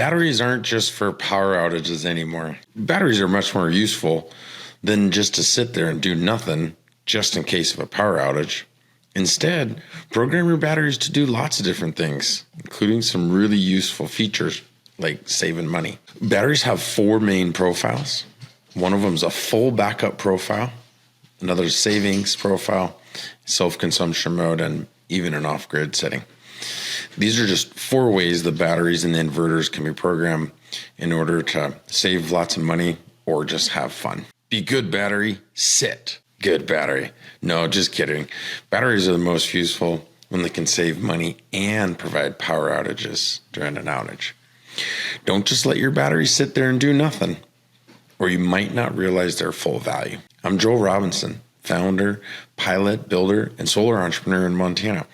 Batteries aren't just for power outages anymore. Batteries are much more useful than just to sit there and do nothing just in case of a power outage. Instead, program your batteries to do lots of different things, including some really useful features like saving money. Batteries have 4 main profiles. One of them is a full backup profile, another savings profile, self-consumption mode, and even an off-grid setting. These are just 4 ways the batteries and the inverters can be programmed in order to save lots of money or just have fun. Be good battery, sit. Good battery. No, just kidding. Batteries are the most useful when they can save money and provide power outages during an outage. Don't just let your battery sit there and do nothing, or you might not realize their full value. I'm Joel Robinson, founder, pilot, builder, and solar entrepreneur in Montana.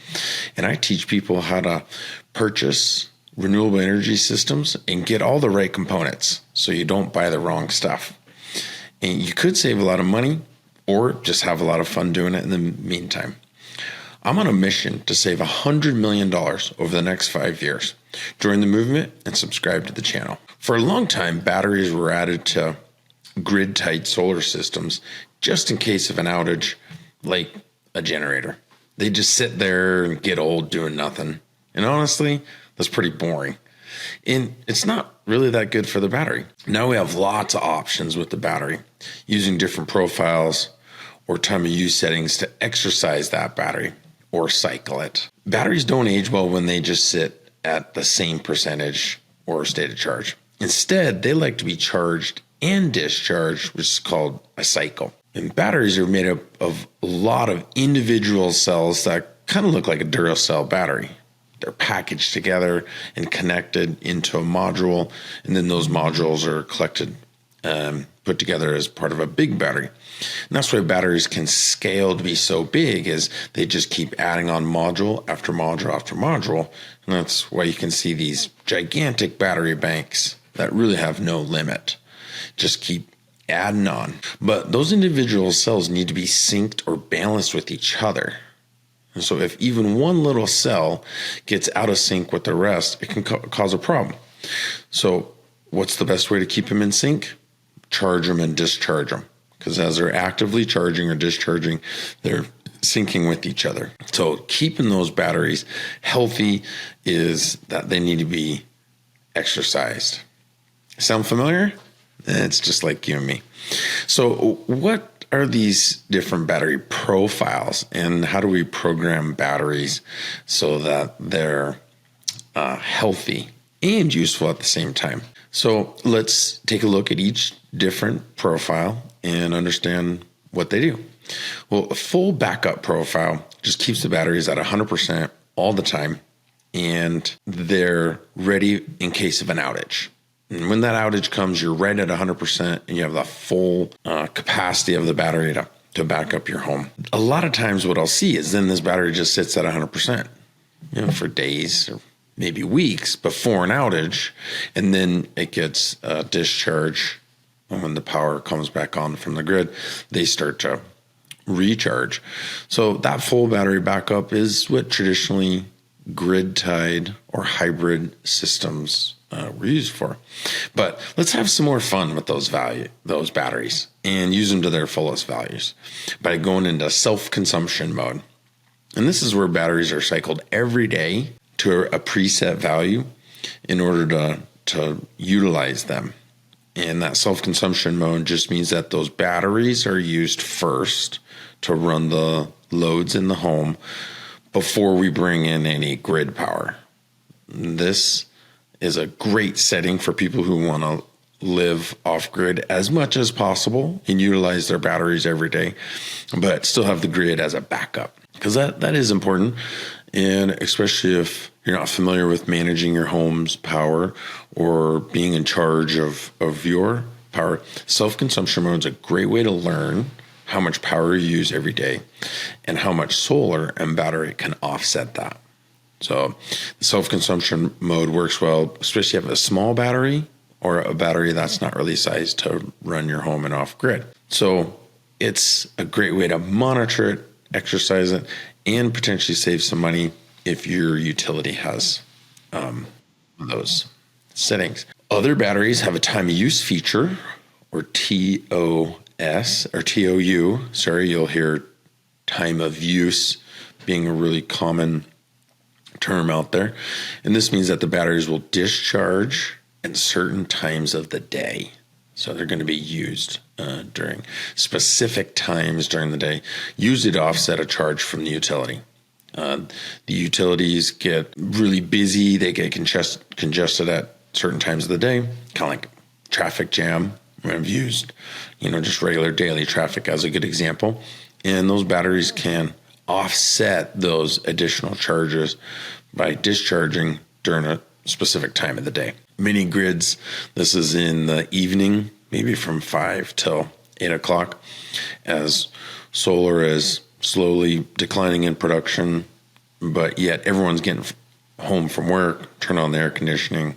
And I teach people how to purchase renewable energy systems and get all the right components so you don't buy the wrong stuff. And you could save a lot of money or just have a lot of fun doing it in the meantime. I'm on a mission to save $100 million over the next 5 years. Join the movement and subscribe to the channel. For a long time, batteries were added to grid-tied solar systems just in case of an outage, like a generator. They just sit there and get old doing nothing. And honestly, that's pretty boring. And it's not really that good for the battery. Now we have lots of options with the battery, using different profiles or time of use settings to exercise that battery or cycle it. Batteries don't age well when they just sit at the same percentage or state of charge. Instead, they like to be charged and discharged, which is called a cycle. And batteries are made up of a lot of individual cells that kind of look like a Duracell battery. They're packaged together and connected into a module, and then those modules are collected, put together as part of a big battery. And that's why batteries can scale to be so big, is they just keep adding on module after module after module. And that's why you can see these gigantic battery banks that really have no limit. Just keep adding on. But those individual cells need to be synced or balanced with each other. And so if even one little cell gets out of sync with the rest, it can cause a problem. So what's the best way to keep them in sync? Charge them and discharge them. Because as they're actively charging or discharging, they're syncing with each other. So keeping those batteries healthy is that they need to be exercised. Sound familiar? It's just like you and me. So what are these different battery profiles, and how do we program batteries so that they're healthy and useful at the same time? So let's take a look at each different profile and understand what they do. Well, a full backup profile just keeps the batteries at 100% all the time, and they're ready in case of an outage. And when that outage comes, you're right at 100% and you have the full capacity of the battery to back up your home. A lot of times what I'll see is then this battery just sits at 100%, for days or maybe weeks before an outage. And then it gets discharged. And when the power comes back on from the grid, they start to recharge. So that full battery backup is what traditionally grid-tied or hybrid systems were used for. But let's have some more fun with those batteries and use them to their fullest values by going into self-consumption mode. And this is where batteries are cycled every day to a preset value in order to utilize them. And that self-consumption mode just means that those batteries are used first to run the loads in the home before we bring in any grid power. This is a great setting for people who want to live off-grid as much as possible and utilize their batteries every day, but still have the grid as a backup, because that is important. And especially if you're not familiar with managing your home's power or being in charge of your power, self-consumption mode is a great way to learn how much power you use every day and how much solar and battery can offset that. So the self-consumption mode works well, especially if you have a small battery or a battery that's not really sized to run your home and off-grid. So it's a great way to monitor it, exercise it, and potentially save some money if your utility has those. settings. Other batteries have a time of use feature, or TOS, or TOU. Sorry, you'll hear time of use being a really common term out there. And this means that the batteries will discharge at certain times of the day. So they're going to be used during specific times during the day, usually to offset a charge from the utility. The utilities get really busy. They get congested at certain times of the day, kind of like traffic jam. I've used, just regular daily traffic as a good example. And those batteries can offset those additional charges by discharging during a specific time of the day. Mini grids, this is in the evening, maybe from 5 till 8 o'clock, as solar is slowly declining in production, but yet everyone's getting home from work, turn on the air conditioning,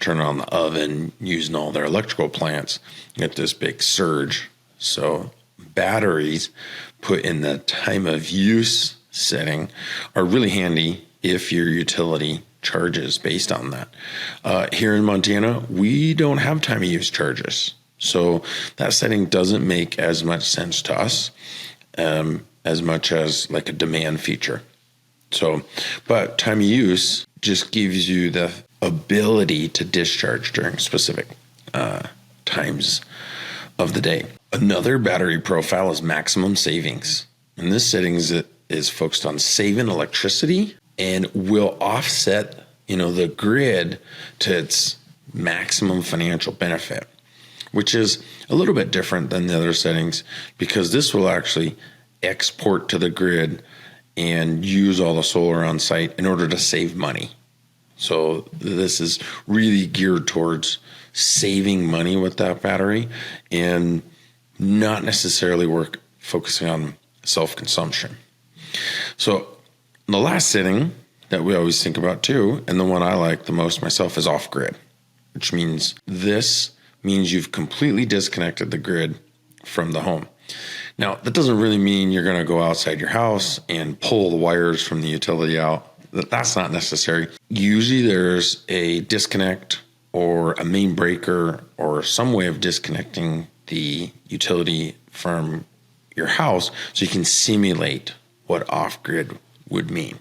turn on the oven, using all their electrical plants, get this big surge. So batteries put in the time of use setting are really handy if your utility charges based on that. Here in Montana, we don't have time of use charges. So that setting doesn't make as much sense to us as much as like a demand feature. So, but time of use just gives you the ability to discharge during specific times of the day. Another battery profile is maximum savings. And this setting is focused on saving electricity and will offset, the grid to its maximum financial benefit, which is a little bit different than the other settings because this will actually export to the grid and use all the solar on site in order to save money. So this is really geared towards saving money with that battery and not necessarily focusing on self-consumption. So the last setting that we always think about too, and the one I like the most myself, is off-grid, which means you've completely disconnected the grid from the home. Now, that doesn't really mean you're going to go outside your house and pull the wires from the utility out. That's not necessary. Usually there's a disconnect or a main breaker or some way of disconnecting the utility from your house so you can simulate what off-grid would mean.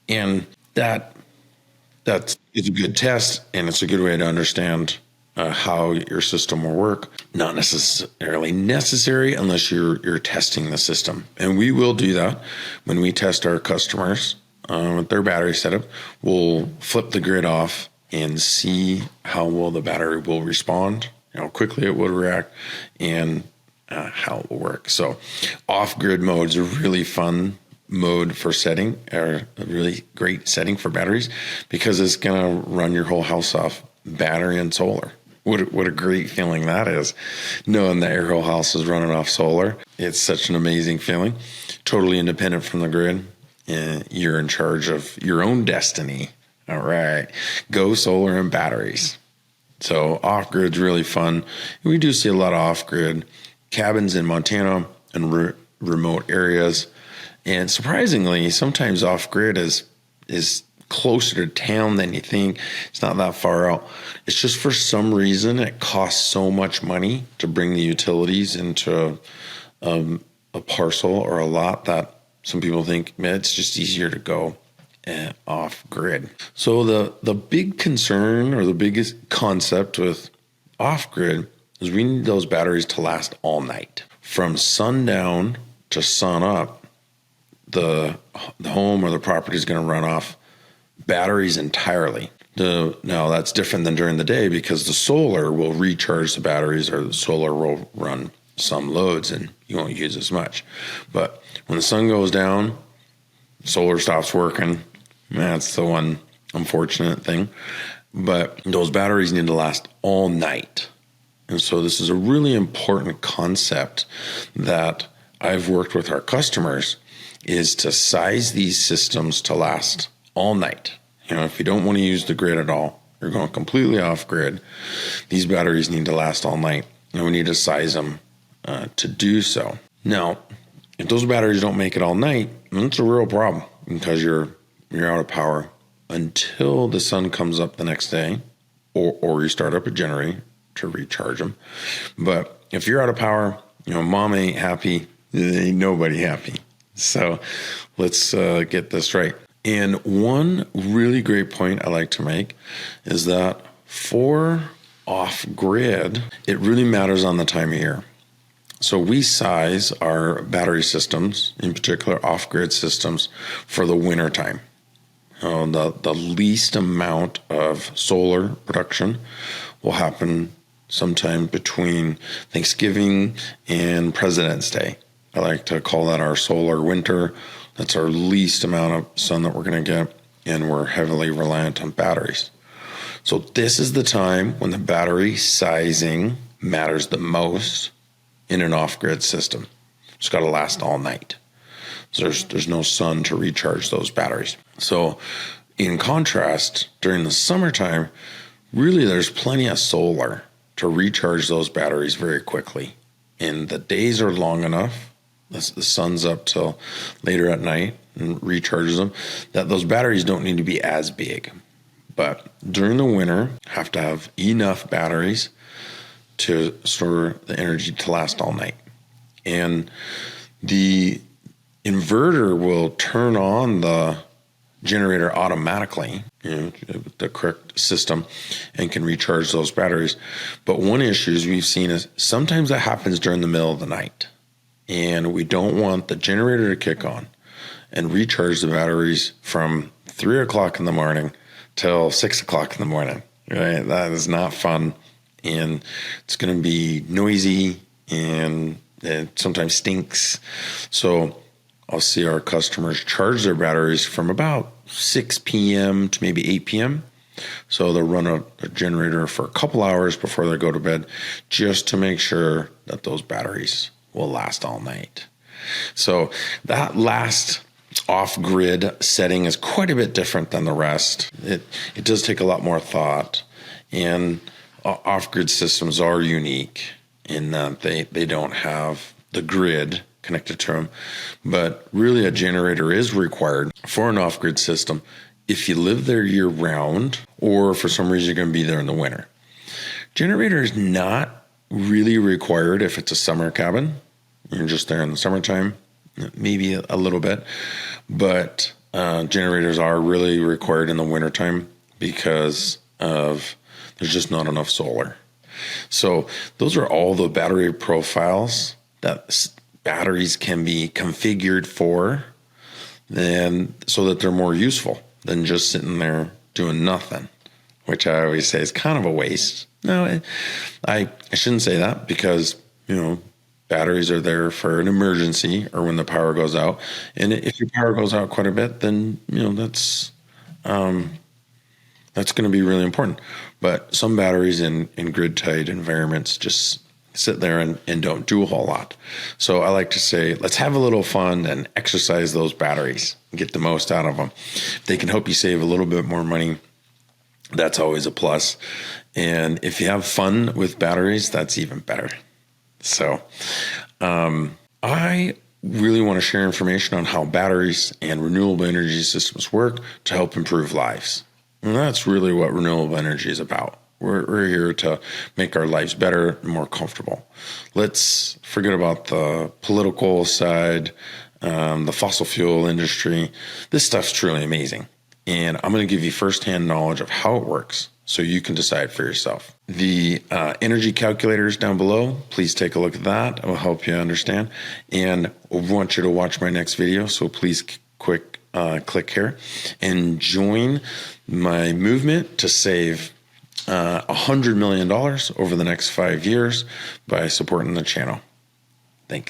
And that's a good test, and it's a good way to understand how your system will work. Not necessarily necessary unless you're testing the system. And we will do that when we test our customers with their battery setup. We'll flip the grid off and see how well the battery will respond, how quickly it will react, and how it will work. So off-grid mode is a really fun mode for setting, or a really great setting for batteries, because it's going to run your whole house off battery and solar. What a great feeling that is, knowing that your whole house is running off solar. It's such an amazing feeling. Totally independent from the grid. And you're in charge of your own destiny. All right. Go solar and batteries. So off-grid's really fun. We do see a lot of off-grid cabins in Montana and remote areas. And surprisingly, sometimes off-grid is closer to town than you think. It's not that far out. It's just for some reason it costs so much money to bring the utilities into a parcel or a lot that some people think, man, it's just easier to go off grid. So the big concern, or the biggest concept with off grid, is we need those batteries to last all night. From sundown to sun up, the home or the property is going to run off batteries entirely. Now that's different than during the day, because the solar will recharge the batteries, or the solar will run some loads and you won't use as much. But when the sun goes down, solar stops working. That's the one unfortunate thing. But those batteries need to last all night. And so this is a really important concept that I've worked with our customers, is to size these systems to last all night. If you don't want to use the grid at all, you're going completely off grid, these batteries need to last all night, and we need to size them to do so. Now, if those batteries don't make it all night, that's a real problem, because you're out of power until the sun comes up the next day, or you start up a generator to recharge them. But if you're out of power, mom ain't happy, ain't nobody happy. So let's get this right. And one really great point I like to make is that for off-grid, it really matters on the time of year. So we size our battery systems, in particular off-grid systems, for the winter time. The least amount of solar production will happen sometime between Thanksgiving and President's Day. I like to call that our solar winter. That's our least amount of sun that we're going to get, and we're heavily reliant on batteries. So this is the time when the battery sizing matters the most in an off-grid system. It's got to last all night. So there's no sun to recharge those batteries. So in contrast, during the summertime, really there's plenty of solar to recharge those batteries very quickly. And the days are long enough, the sun's up till later at night and recharges them, that those batteries don't need to be as big. But during the winter, have to have enough batteries to store the energy to last all night. And the inverter will turn on the generator automatically, the correct system, and can recharge those batteries. But one issue we've seen is sometimes that happens during the middle of the night, and we don't want the generator to kick on and recharge the batteries from 3 o'clock in the morning till 6 o'clock in the morning. Right? That is not fun. And it's going to be noisy, and it sometimes stinks. So I'll see our customers charge their batteries from about 6 p.m. to maybe 8 p.m. So they'll run a generator for a couple hours before they go to bed, just to make sure that those batteries will last all night. So that last off-grid setting is quite a bit different than the rest. It does take a lot more thought, and off-grid systems are unique in that they don't have the grid connected to them. But really a generator is required for an off-grid system if you live there year-round, or for some reason you're going to be there in the winter. Generator is not really required if it's a summer cabin. You're just there in the summertime, maybe a little bit. But generators are really required in the wintertime because there's just not enough solar. So those are all the battery profiles that batteries can be configured for, then so that they're more useful than just sitting there doing nothing, which I always say is kind of a waste. No, I shouldn't say that, because batteries are there for an emergency or when the power goes out. And if your power goes out quite a bit, then that's going to be really important. But some batteries in grid-tight environments just sit there and don't do a whole lot. So I like to say, let's have a little fun and exercise those batteries and get the most out of them. If they can help you save a little bit more money, that's always a plus. And if you have fun with batteries, that's even better. So I really want to share information on how batteries and renewable energy systems work to help improve lives. And that's really what renewable energy is about. We're here to make our lives better and more comfortable. Let's forget about the political side, the fossil fuel industry. This stuff's truly amazing. And I'm going to give you firsthand knowledge of how it works so you can decide for yourself. The energy calculators down below, please take a look at that. It will help you understand. And I want you to watch my next video, so please click here and join my movement to save $100 million over the next 5 years by supporting the channel. Thanks.